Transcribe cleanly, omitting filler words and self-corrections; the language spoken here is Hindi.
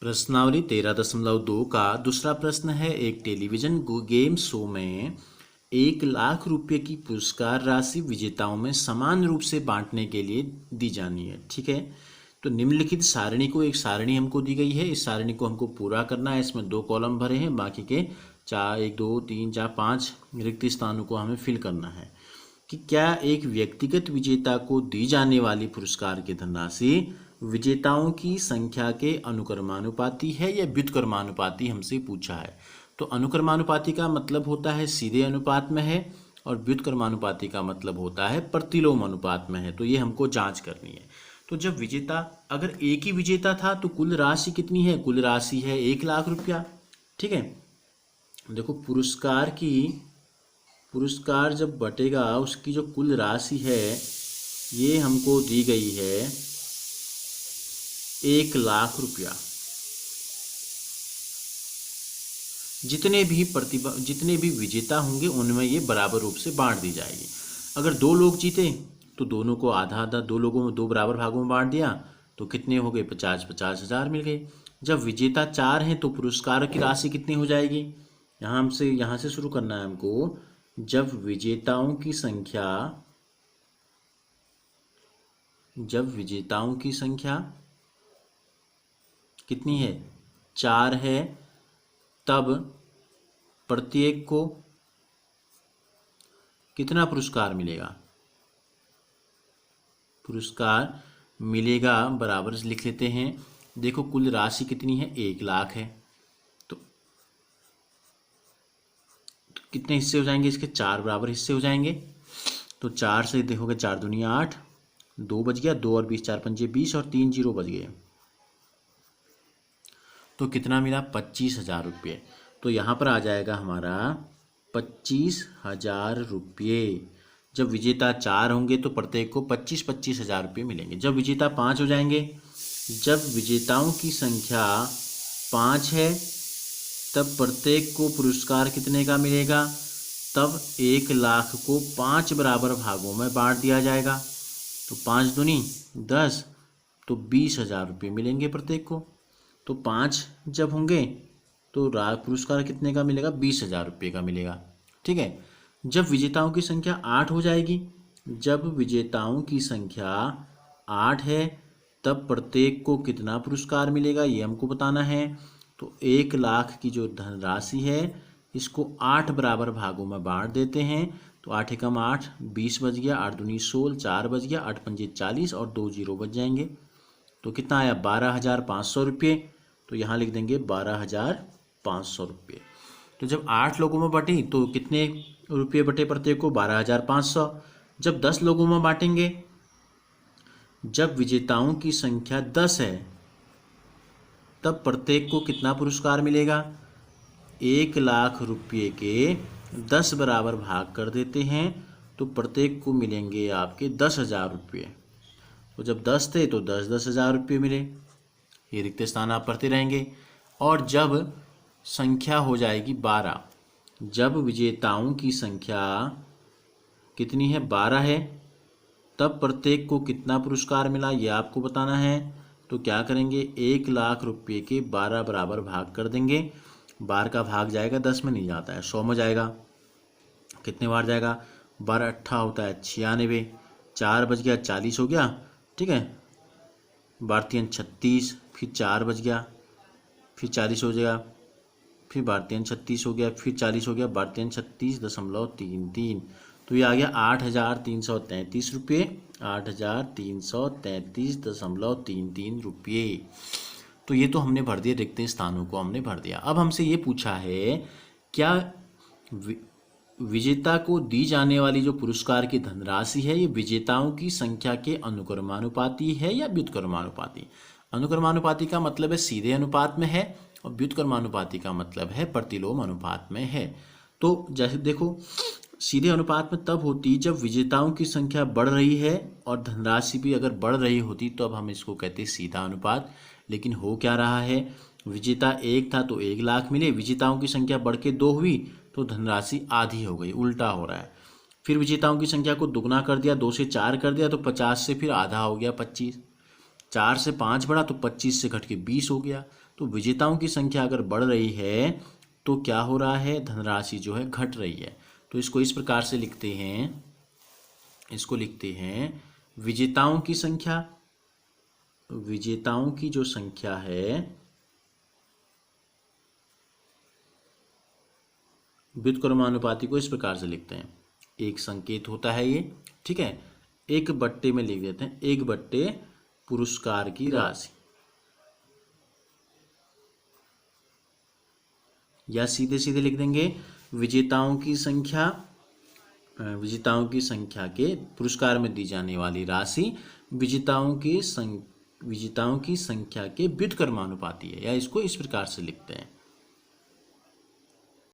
प्रश्नावली 13.2 का दूसरा प्रश्न है। एक टेलीविजन गेम शो में 1 लाख रुपए की पुरस्कार राशि विजेताओं में समान रूप से बांटने के लिए दी जानी है। ठीक है, तो निम्नलिखित सारणी को, एक सारणी हमको दी गई है, इस सारणी को हमको पूरा करना है। इसमें 2 कॉलम भरे हैं, बाकी के 4, 1, 2, 3, 4, 5 रिक्त स्थानों को हमें फिल करना है कि क्या एक व्यक्तिगत विजेता को दी जाने वाली पुरस्कार की धनराशि विजेताओं की संख्या के अनुक्रमानुपाती है या व्युत्क्रमानुपाती, हमसे पूछा है। तो अनुक्रमानुपाती का मतलब होता है सीधे अनुपात में है और व्युत्क्रमानुपाती का मतलब होता है प्रतिलोम अनुपात में है। तो ये हमको जांच करनी है। तो जब विजेता, अगर एक ही विजेता था तो कुल राशि कितनी है? कुल राशि है 1 लाख रुपया। ठीक है, देखो पुरस्कार जब बटेगा उसकी जो कुल राशि है ये हमको दी गई है 1 लाख रुपया। जितने भी विजेता होंगे उनमें ये बराबर रूप से बांट दी जाएगी। अगर 2 लोग जीते तो दोनों को आधा आधा, 2 लोगों में 2 बराबर भागों में बांट दिया तो कितने हो गए? 50 हज़ार मिल गए। जब विजेता 4 हैं तो पुरस्कार की राशि कितनी हो जाएगी? यहाँ से शुरू करना है हमको। जब विजेताओं की संख्या कितनी है? 4 है, तब प्रत्येक को कितना पुरस्कार मिलेगा? पुरस्कार मिलेगा बराबर से लिख लेते हैं। देखो कुल राशि कितनी है? 1 लाख है। तो कितने हिस्से हो जाएंगे इसके? 4 बराबर हिस्से हो जाएंगे। तो 4 से देखोगे 4 दूनी 8, 2 बच गया, 2 और 20, 4 पंजे 20 और 3 जीरो बच गए। तो कितना मिला? 25,000 रुपये। तो यहाँ पर आ जाएगा हमारा 25,000 रुपये। जब विजेता 4 होंगे तो प्रत्येक को 25 हज़ार रुपये मिलेंगे। जब विजेता 5 हो जाएंगे, जब विजेताओं की संख्या 5 है तब प्रत्येक को पुरस्कार कितने का मिलेगा? तब 1 लाख को 5 बराबर भागों में बांट दिया जाएगा। तो 5 दूनी 10, तो 20,000 रुपये मिलेंगे प्रत्येक को। तो 5 जब होंगे तो पुरस्कार कितने का मिलेगा? 20,000 रुपये का मिलेगा। ठीक है, जब विजेताओं की संख्या 8 हो जाएगी, जब विजेताओं की संख्या 8 है तब प्रत्येक को कितना पुरस्कार मिलेगा ये हमको बताना है। तो 1 लाख की जो धनराशि है इसको 8 बराबर भागों में बांट देते हैं। तो 8 एकम 8, 20 बच गया, 8 दूनी 16, 4 बच गया, 8 पंजे 40 और 2 जीरो बच जाएंगे। तो कितना आया? 12,500 रुपये। तो यहाँ लिख देंगे 12,500 रुपये। तो जब 8 लोगों में बटी तो कितने रुपये बटे प्रत्येक को? 12,500। जब 10 लोगों में बांटेंगे, जब विजेताओं की संख्या 10 है तब प्रत्येक को कितना पुरस्कार मिलेगा? 1 लाख रुपये के 10 बराबर भाग कर देते हैं तो प्रत्येक को मिलेंगे आपके 10,000 रुपये। तो जब 10 थे तो 10 हज़ार रुपये मिले। ये रिक्त स्थान आप भरते रहेंगे। और जब संख्या हो जाएगी 12, जब विजेताओं की संख्या कितनी है? 12 है, तब प्रत्येक को कितना पुरस्कार मिला ये आपको बताना है। तो क्या करेंगे? 1 लाख रुपये के 12 बराबर भाग कर देंगे। 12 का भाग जाएगा 10 में नहीं जाता है, 100 में जाएगा। कितने बार जाएगा? 12 अट्ठा होता है 96, 4 बच गया 40 हो गया। ठीक है, 12 36, फिर 4 बच गया, फिर 40 हो जाएगा, फिर 12 36 हो गया, फिर 40 हो गया, 1236.33। तो ये आ गया 8,333 रुपये, 8,333.33 रुपये। तो ये तो हमने भर दिया, रिक्त स्थानों को हमने भर दिया। अब हमसे ये पूछा है क्या विजेता को दी जाने वाली जो पुरस्कार की धनराशि है ये विजेताओं की संख्या के अनुक्रमानुपाती है या व्युत्क्रमानुपाती? अनुक्रमानुपाती का मतलब है सीधे अनुपात में है और व्युत्क्रमानुपाती का मतलब है प्रतिलोम अनुपात में है। तो जैसे देखो, सीधे अनुपात में तब होती जब विजेताओं की संख्या बढ़ रही है और धनराशि भी अगर बढ़ रही होती तो अब हम इसको कहते हैं सीधा अनुपात। लेकिन हो क्या रहा है? विजेता 1 था तो 1 लाख मिले, विजेताओं की संख्या बढ़ के 2 हुई तो धनराशि आधी हो गई, उल्टा हो रहा है। फिर विजेताओं की संख्या को दुगना कर दिया, 2 से 4 कर दिया तो 50 से फिर आधा हो गया 25। 4 से 5 बढ़ा तो 25 से घट के 20 हो गया। तो विजेताओं की संख्या अगर बढ़ रही है तो क्या हो रहा है, धनराशि जो है घट रही है। तो इसको इस प्रकार से लिखते हैं, इसको लिखते हैं विजेताओं की संख्या, विजेताओं की जो संख्या है, व्युत्क्रमानुपाती को इस प्रकार से लिखते हैं, एक संकेत होता है ये, ठीक है। एक बट्टे में लिख देते हैं, एक बट्टे पुरस्कार की राशि, या सीधे सीधे लिख देंगे विजेताओं की संख्या, विजेताओं की संख्या के पुरस्कार में दी जाने वाली राशि विजेताओं की संख्या के व्युत्क्रमानुपाती है, या इसको इस प्रकार से लिखते हैं।